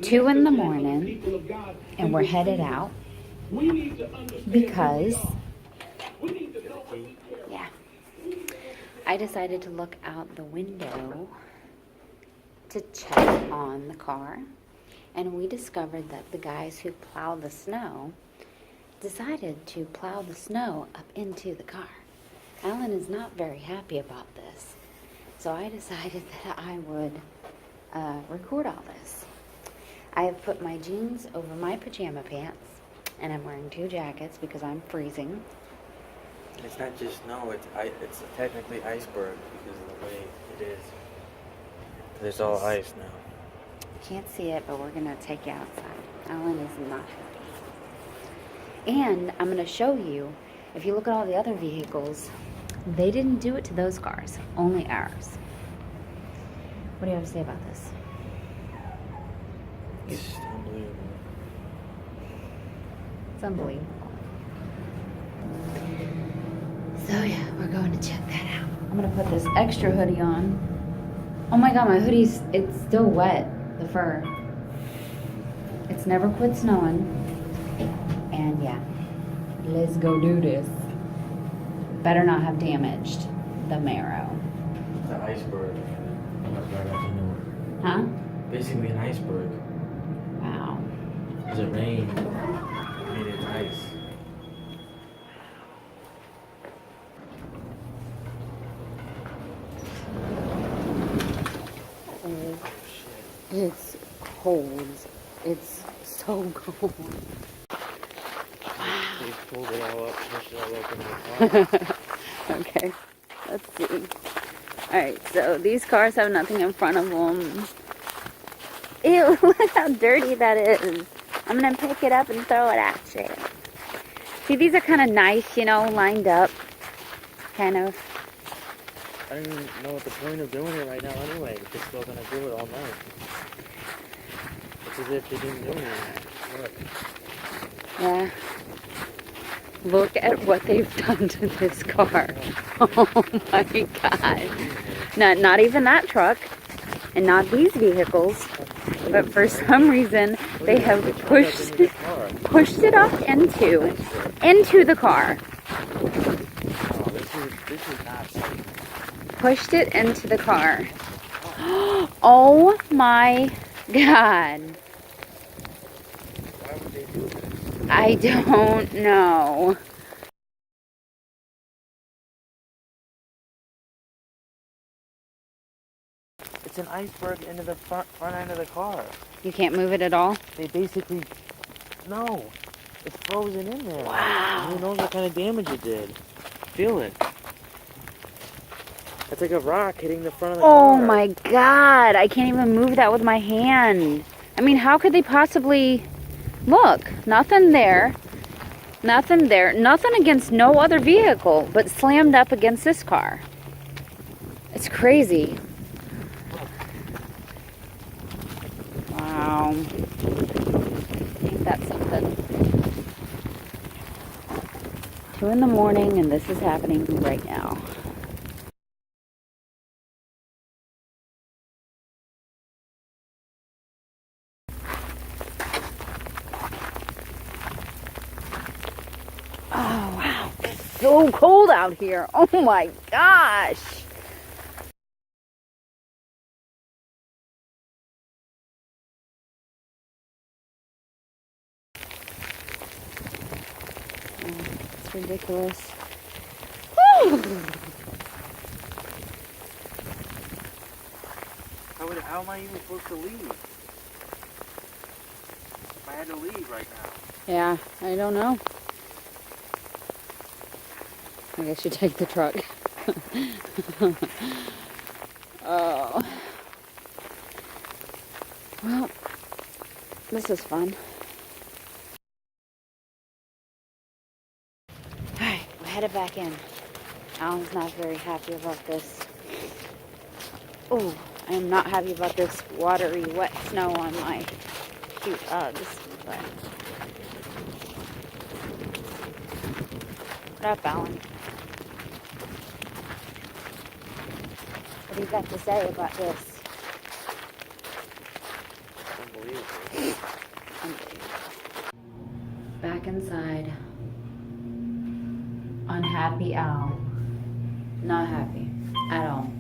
2 in the morning, and we're headed out because, yeah, I decided to look out the window to check on the car, and we discovered that the guys who plow the snow decided to plow the snow up into the car. Alan is not very happy about this, so I decided that I would record all this. I have put my jeans over my pajama pants, and I'm wearing 2 jackets because I'm freezing. It's not just snow, it's technically iceberg because of the way it is. There's all ice now. Can't see it, but we're going to take you outside. Alan is not happy. And I'm going to show you, if you look at all the other vehicles, they didn't do it to those cars, only ours. What do you have to say about this? It's unbelievable. It's unbelievable. So yeah, we're going to check that out. I'm going to put this extra hoodie on. Oh my god, my hoodie's, it's still wet, the fur. It's never quit snowing. And yeah, let's go do this. Better not have damaged the marrow. It's an iceberg. Huh? Basically an iceberg. Wow. Because it rained, made it ice. It's cold. It's so cold. They pulled it all up, pushed it all up in the car. Okay, let's see. Alright, so these cars have nothing in front of them. Ew, look how dirty that is. I'm going to pick it up and throw it at you. See, these are kind of nice, you know, lined up. Kind of. I don't even know what the point of doing it right now anyway. They're still going to do it all night. It's as if they didn't do anything. Look. Yeah. Look at what they've done to this car. Oh my god. Not even that truck. And not these vehicles. But for some reason, they have pushed it up into the car. Oh, this is not safe. Pushed it into the car. Oh my god. Why would they do this? I don't know. It's an iceberg into the front end of the car. You can't move it at all? They basically, no, it's frozen in there. Wow. Who knows what kind of damage it did? Feel it. It's like a rock hitting the front of the car. Oh my god, I can't even move that with my hand. I mean, how could they possibly... Look, nothing there. Nothing there. Nothing against no other vehicle, but slammed up against this car. It's crazy. Wow. Ain't that something? 2 in the morning, and this is happening right now. Oh, wow. It's so cold out here. Oh my gosh. It's ridiculous. How am I even supposed to leave? If I had to leave right now. Yeah, I don't know. I guess you take the truck. Oh. Well, this is fun. Alright, we're headed back in. Alan's not very happy about this. Oh, I am not happy about this watery, wet snow on my cute Uggs. But what up, Alan? What do you got to say about this? inside. Unhappy Al. Not happy at all.